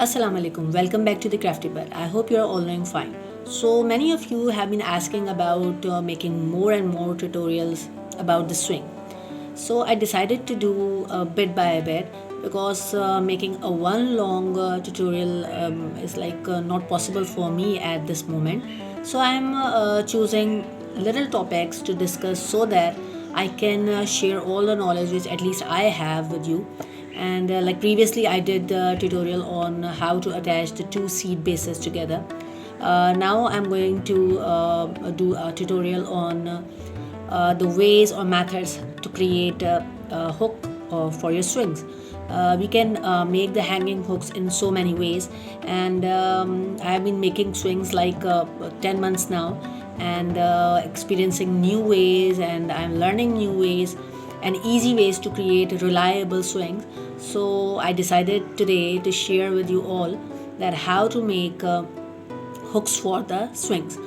Assalamu alaikum. Welcome back to the Crafty Bud. I hope you are all doing fine. So many of you have been asking about making more and more tutorials about the swing. So I decided to do bit by bit because making a one long tutorial is not possible for me at this moment. So I'm choosing little topics to discuss so that I can share all the knowledge which at least I have with you. And like previously I did a tutorial on how to attach the two seed bases together. Now I'm going to do a tutorial on the ways or methods to create a hook for your swings. We can make the hanging hooks in so many ways, and I have been making swings 10 months now, and experiencing new ways, and I'm learning new ways and easy ways to create reliable swings. So I decided today to share with you all that how to make hooks for the swings,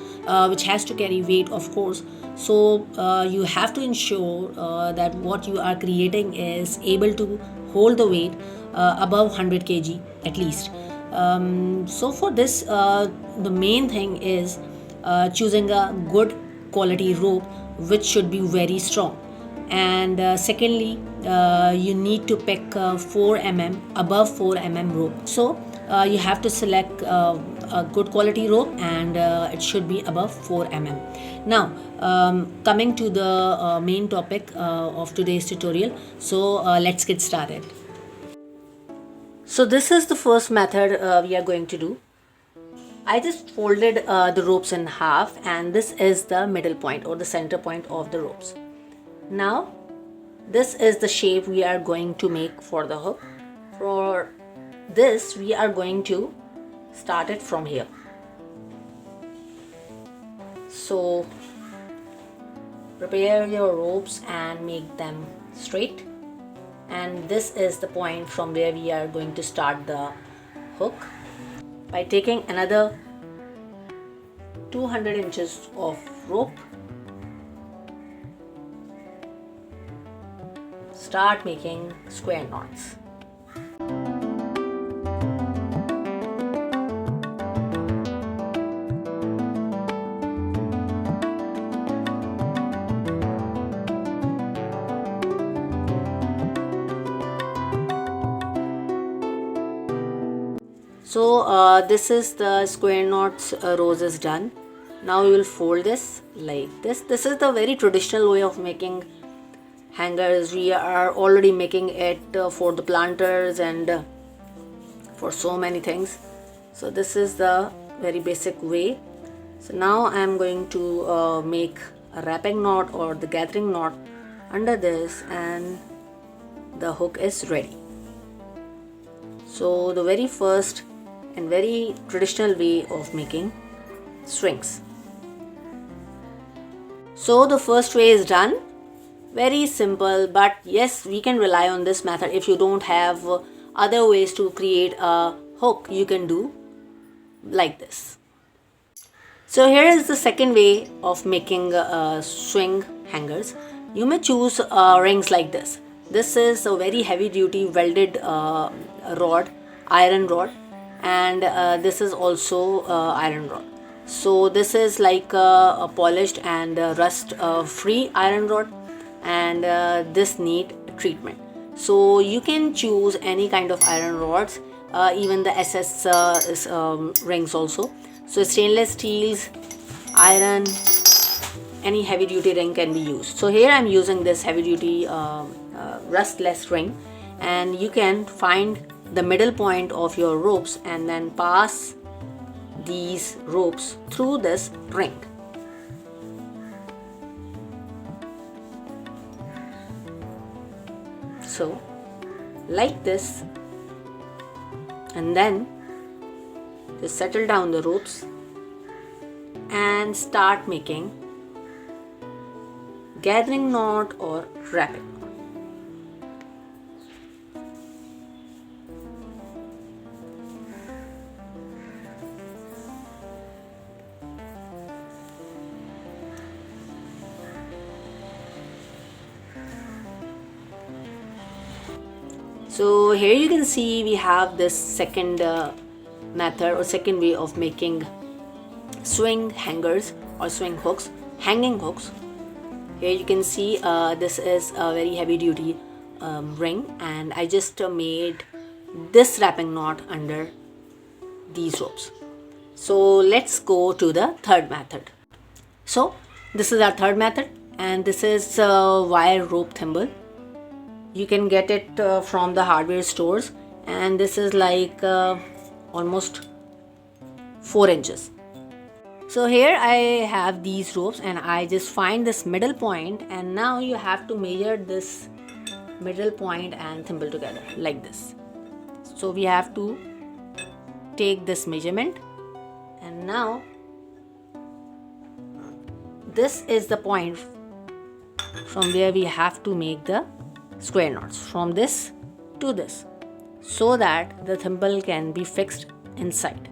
which has to carry weight, of course. So you have to ensure that what you are creating is able to hold the weight above 100 kg at least. So for this, the main thing is choosing a good quality rope which should be very strong. And secondly, you need to pick 4 mm, above 4 mm rope. So you have to select a good quality rope, and it should be above 4 mm. Now coming to the main topic of today's tutorial, so let's get started. So this is the first method we are going to do. I just folded the ropes in half, and this is the middle point or the center point of the ropes. Now this is the shape we are going to make for the hook. For this we are going to start it from here. So prepare your ropes and make them straight, and this is the point from where we are going to start the hook by taking another 200 inches of rope. Start making square knots. So this is the square knots rows is done. Now you will fold this like this. This is the very traditional way of making hangers. We are already making it for the planters and for so many things. So this is the very basic way. So now I am going to make a wrapping knot or the gathering knot under this, and the hook is ready. So the very first and very traditional way of making swings. So the first way is done. Very simple, but yes, we can rely on this method. If you don't have other ways to create a hook, you can do like this. So here is the second way of making swing hangers. You may choose rings like this. This is a very heavy duty welded rod, iron rod, and this is also iron rod. So this is like a polished and rust free iron rod, and this need treatment. So you can choose any kind of iron rods, even the SS rings also. So stainless steels, iron, any heavy duty ring can be used. So here I'm using this heavy duty rustless ring, and you can find the middle point of your ropes and then pass these ropes through this ring. So like this, and then just settle down the ropes and start making gathering knot or wrapping knot. So here you can see we have this second method or second way of making swing hangers or swing hooks, hanging hooks. Here you can see this is a very heavy duty ring, and I just made this wrapping knot under these ropes. So let's go to the third method. So this is our third method, and this is wire rope thimble. You can get it from the hardware stores, and this is like almost 4 inches. So here I have these ropes, and I just find this middle point, and now you have to measure this middle point and thimble together like this. So we have to take this measurement, and now this is the point from where we have to make the square knots, from this to this, so that the thimble can be fixed inside.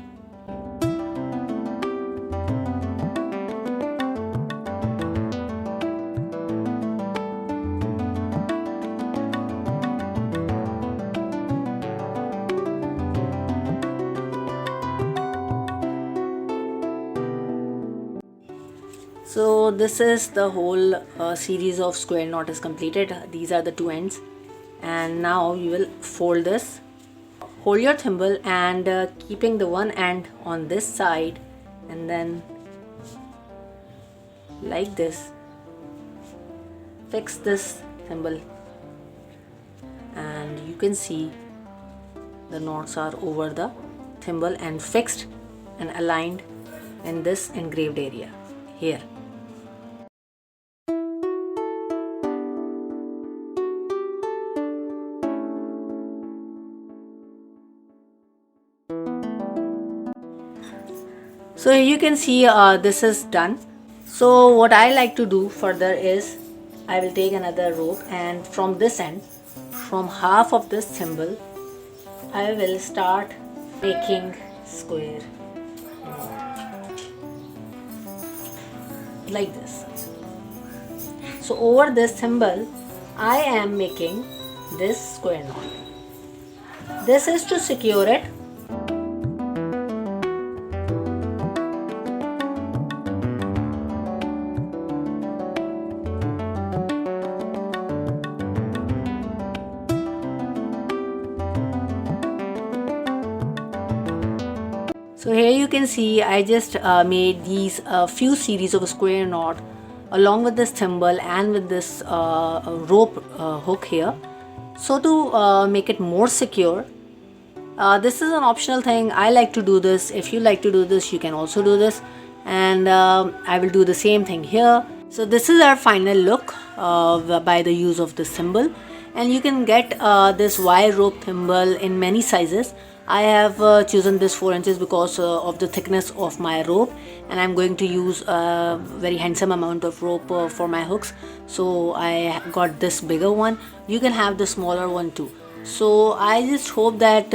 So this is the whole series of square knot is completed. These are the two ends, and now you will fold this. Hold your thimble and keeping the one end on this side, and then like this fix this thimble, and you can see the knots are over the thimble and fixed and aligned in this engraved area here. So you can see this is done. So what I like to do further is I will take another rope, and from this end, from half of this thimble, I will start making square like this. So over this thimble I am making this square knot. This is to secure it. So here you can see I just made these few series of square knot along with this thimble and with this rope hook here. So to make it more secure, this is an optional thing. I like to do this. If you like to do this, you can also do this, and I will do the same thing here. So this is our final look by the use of this thimble, and you can get this wire rope thimble in many sizes. I have chosen this 4 inches because of the thickness of my rope, and I'm going to use a very handsome amount of rope for my hooks. So I got this bigger one. You can have the smaller one too. So I just hope that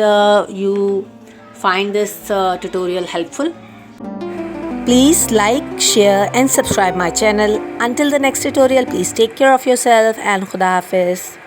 you find this tutorial helpful. Please like, share and subscribe my channel. Until the next tutorial, please take care of yourself and Khuda Hafiz.